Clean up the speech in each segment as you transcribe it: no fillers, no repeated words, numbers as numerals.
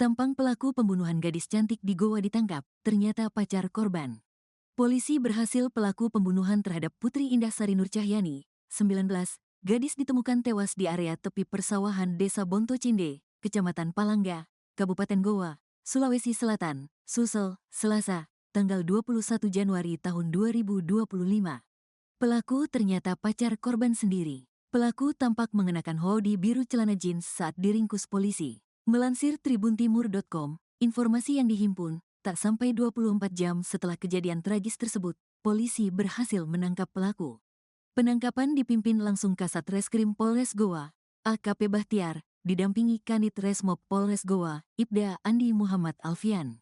Tampang pelaku pembunuhan gadis cantik di Goa ditangkap, ternyata pacar korban. Polisi berhasil pelaku pembunuhan terhadap Putri Indahsari Nurcahyani, 19, gadis ditemukan tewas di area tepi persawahan Desa Bontocinde, Kecamatan Palangga, Kabupaten Goa, Sulawesi Selatan, Sulsel, Selasa, tanggal 21 Januari tahun 2025. Pelaku ternyata pacar korban sendiri. Pelaku tampak mengenakan hoodie biru celana jeans saat diringkus polisi. Melansir tribuntimur.com, informasi yang dihimpun, tak sampai 24 jam setelah kejadian tragis tersebut, polisi berhasil menangkap pelaku. Penangkapan dipimpin langsung Kasat Reskrim Polres Goa, AKP Bahtiar, didampingi Kanit Resmob Polres Goa, Ibda Andi Muhammad Alfian.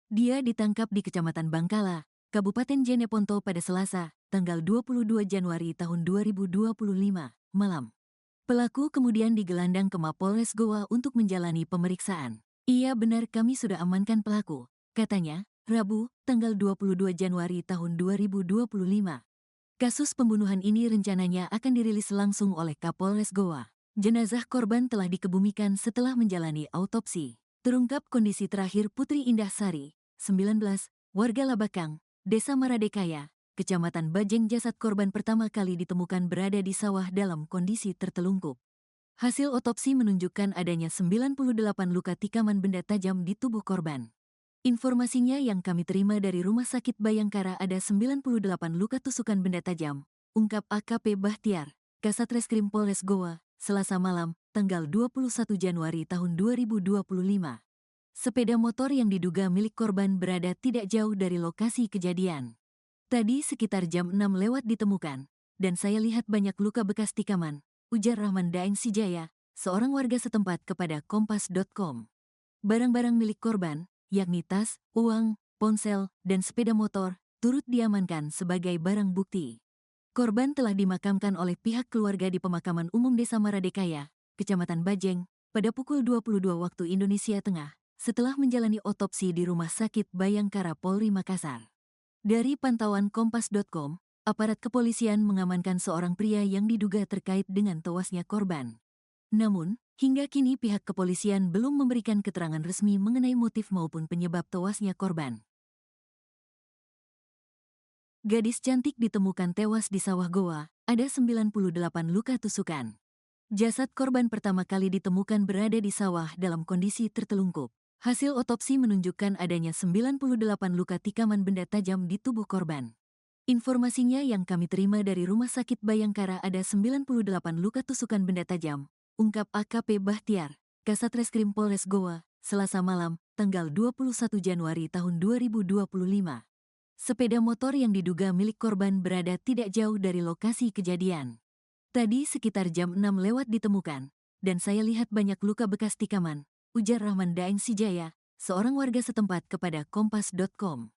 Dia ditangkap di Kecamatan Bangkala, Kabupaten Jeneponto pada Selasa, tanggal 22 Januari tahun 2025, malam. Pelaku kemudian digelandang ke Mapolres Goa untuk menjalani pemeriksaan. Iya benar kami sudah amankan pelaku, katanya, Rabu, tanggal 22 Januari tahun 2025. Kasus pembunuhan ini rencananya akan dirilis langsung oleh Kapolres Goa. Jenazah korban telah dikebumikan setelah menjalani autopsi. Terungkap kondisi terakhir Putri Indahsari, 19, warga Labakang, Desa Maradekaya, Kecamatan Bajeng. Jasad korban pertama kali ditemukan berada di sawah dalam kondisi tertelungkup. Hasil otopsi menunjukkan adanya 98 luka tikaman benda tajam di tubuh korban. Informasinya yang kami terima dari Rumah Sakit Bayangkara ada 98 luka tusukan benda tajam, ungkap AKP Bahtiar, Kasat Reskrim Polres Goa, Selasa malam, tanggal 21 Januari tahun 2025. Sepeda motor yang diduga milik korban berada tidak jauh dari lokasi kejadian. Tadi sekitar jam 6 lewat ditemukan, dan saya lihat banyak luka bekas tikaman, ujar Rahman Daeng Sijaya, seorang warga setempat kepada Kompas.com. Barang-barang milik korban, yakni tas, uang, ponsel, dan sepeda motor, turut diamankan sebagai barang bukti. Korban telah dimakamkan oleh pihak keluarga di Pemakaman Umum Desa Maradekaya, Kecamatan Bajeng, pada pukul 22 waktu Indonesia Tengah, setelah menjalani otopsi di Rumah Sakit Bayangkara Polri Makassar. Dari pantauan Kompas.com, aparat kepolisian mengamankan seorang pria yang diduga terkait dengan tewasnya korban. Namun, hingga kini pihak kepolisian belum memberikan keterangan resmi mengenai motif maupun penyebab tewasnya korban. Gadis cantik ditemukan tewas di sawah Goa, ada 98 luka tusukan. Jasad korban pertama kali ditemukan berada di sawah dalam kondisi tertelungkup. Hasil otopsi menunjukkan adanya 98 luka tikaman benda tajam di tubuh korban. Informasinya yang kami terima dari Rumah Sakit Bayangkara ada 98 luka tusukan benda tajam, ungkap AKP Bahtiar, Kasat Reskrim Polres Goa, Selasa malam, tanggal 21 Januari tahun 2025. Sepeda motor yang diduga milik korban berada tidak jauh dari lokasi kejadian. Tadi sekitar jam 6 lewat ditemukan, dan saya lihat banyak luka bekas tikaman, ujar Rahman Daeng Sijaya, seorang warga setempat kepada Kompas.com.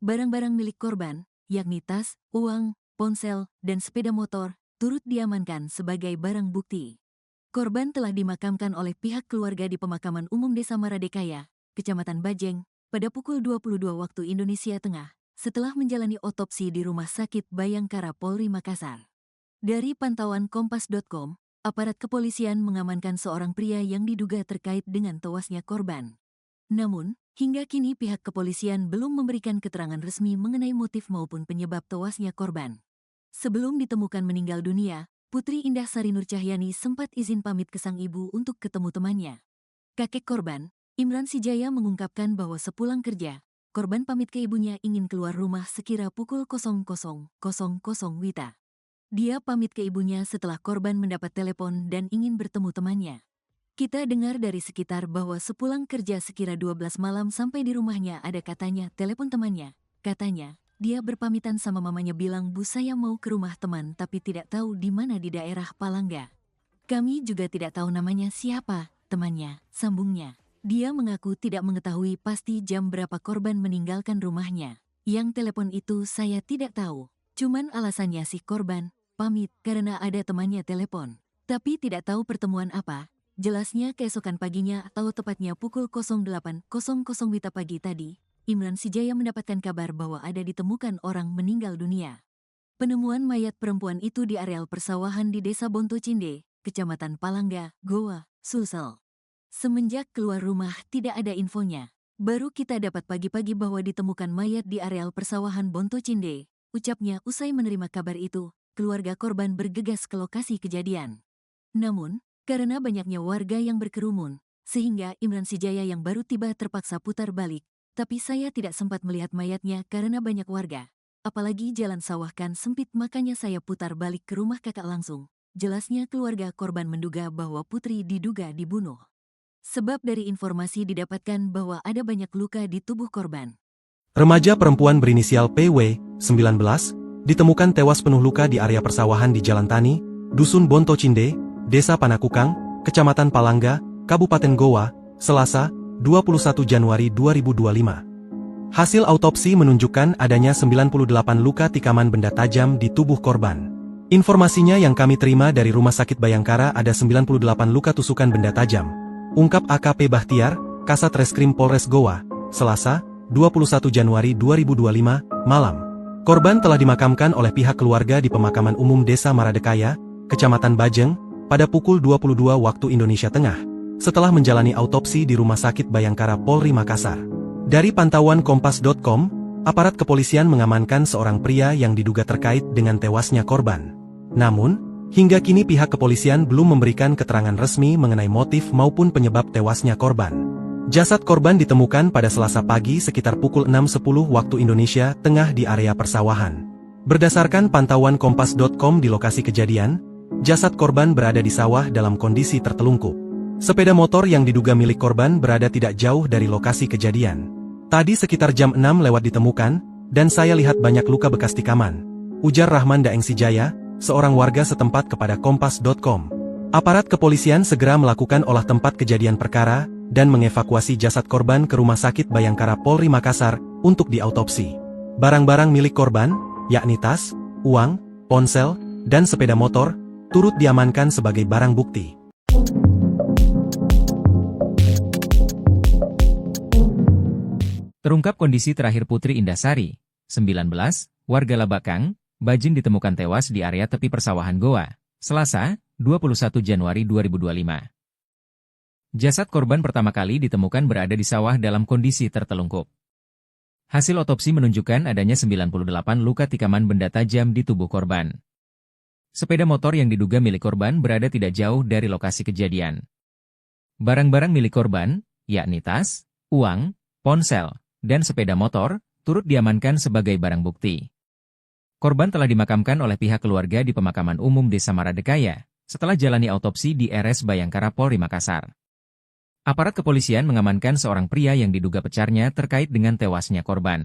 Barang-barang milik korban, yakni tas, uang, ponsel, dan sepeda motor, turut diamankan sebagai barang bukti. Korban telah dimakamkan oleh pihak keluarga di Pemakaman Umum Desa Maradekaya, Kecamatan Bajeng, pada pukul 22 waktu Indonesia Tengah, setelah menjalani otopsi di Rumah Sakit Bayangkara Polri Makassar. Dari pantauan Kompas.com, aparat kepolisian mengamankan seorang pria yang diduga terkait dengan tewasnya korban. Namun, hingga kini pihak kepolisian belum memberikan keterangan resmi mengenai motif maupun penyebab tewasnya korban. Sebelum ditemukan meninggal dunia, Putri Indahsari Nurcahyani sempat izin pamit ke sang ibu untuk ketemu temannya. Kakek korban, Imran Sijaya mengungkapkan bahwa sepulang kerja, korban pamit ke ibunya ingin keluar rumah sekira pukul 00.00 WITA. Dia pamit ke ibunya setelah korban mendapat telepon dan ingin bertemu temannya. Kita dengar dari sekitar bahwa sepulang kerja sekira 12 malam sampai di rumahnya ada katanya telepon temannya. Katanya, dia berpamitan sama mamanya bilang bu saya mau ke rumah teman tapi tidak tahu di mana di daerah Palangga. Kami juga tidak tahu namanya siapa, temannya, sambungnya. Dia mengaku tidak mengetahui pasti jam berapa korban meninggalkan rumahnya. Yang telepon itu saya tidak tahu. Cuman alasannya si korban pamit karena ada temannya telepon. Tapi tidak tahu pertemuan apa. Jelasnya keesokan paginya atau tepatnya pukul 08.00 WITA pagi tadi, Imran Sijaya mendapatkan kabar bahwa ada ditemukan orang meninggal dunia. Penemuan mayat perempuan itu di areal persawahan di Desa Bontocinde, Kecamatan Palangga, Goa, Sulsel. Semenjak keluar rumah tidak ada infonya. Baru kita dapat pagi-pagi bahwa ditemukan mayat di areal persawahan Bonto Cinde, ucapnya usai menerima kabar itu. Keluarga korban bergegas ke lokasi kejadian. Namun, karena banyaknya warga yang berkerumun, sehingga Imran Sijaya yang baru tiba terpaksa putar balik. Tapi saya tidak sempat melihat mayatnya karena banyak warga. Apalagi jalan sawah kan sempit, makanya saya putar balik ke rumah kakak langsung. Jelasnya keluarga korban menduga bahwa Putri diduga dibunuh. Sebab dari informasi didapatkan bahwa ada banyak luka di tubuh korban. Remaja perempuan berinisial PW, 19, ditemukan tewas penuh luka di area persawahan di Jalan Tani, Dusun Bonto Cinde, Desa Panakukang, Kecamatan Palangga, Kabupaten Goa, Selasa, 21 Januari 2025. Hasil autopsi menunjukkan adanya 98 luka tikaman benda tajam di tubuh korban. Informasinya yang kami terima dari Rumah Sakit Bayangkara ada 98 luka tusukan benda tajam. Ungkap AKP Bahtiar, Kasat Reskrim Polres Goa, Selasa, 21 Januari 2025, malam. Korban telah dimakamkan oleh pihak keluarga di Pemakaman Umum Desa Maradekaya, Kecamatan Bajeng, pada pukul 22 waktu Indonesia Tengah, setelah menjalani autopsi di Rumah Sakit Bayangkara Polri Makassar. Dari pantauan Kompas.com, aparat kepolisian mengamankan seorang pria yang diduga terkait dengan tewasnya korban. Namun, hingga kini pihak kepolisian belum memberikan keterangan resmi mengenai motif maupun penyebab tewasnya korban. Jasad korban ditemukan pada Selasa pagi sekitar pukul 6.10 waktu Indonesia Tengah di area persawahan. Berdasarkan pantauan Kompas.com di lokasi kejadian, jasad korban berada di sawah dalam kondisi tertelungkup. Sepeda motor yang diduga milik korban berada tidak jauh dari lokasi kejadian. Tadi sekitar jam 6 lewat ditemukan, dan saya lihat banyak luka bekas tikaman, ujar Rahman Daeng Sijaya, seorang warga setempat kepada Kompas.com. Aparat kepolisian segera melakukan olah tempat kejadian perkara, dan mengevakuasi jasad korban ke Rumah Sakit Bayangkara Polri Makassar untuk diautopsi. Barang-barang milik korban, yakni tas, uang, ponsel, dan sepeda motor, turut diamankan sebagai barang bukti. Terungkap kondisi terakhir Putri Indasari, 19, warga Labakang, Bajin ditemukan tewas di area tepi persawahan Goa, Selasa, 21 Januari 2025. Jasad korban pertama kali ditemukan berada di sawah dalam kondisi tertelungkup. Hasil otopsi menunjukkan adanya 98 luka tikaman benda tajam di tubuh korban. Sepeda motor yang diduga milik korban berada tidak jauh dari lokasi kejadian. Barang-barang milik korban, yakni tas, uang, ponsel, dan sepeda motor, turut diamankan sebagai barang bukti. Korban telah dimakamkan oleh pihak keluarga di Pemakaman Umum Desa Maradekaya, setelah jalani autopsi di RS Bayangkara Polri Makassar. Aparat kepolisian mengamankan seorang pria yang diduga pecarnya terkait dengan tewasnya korban.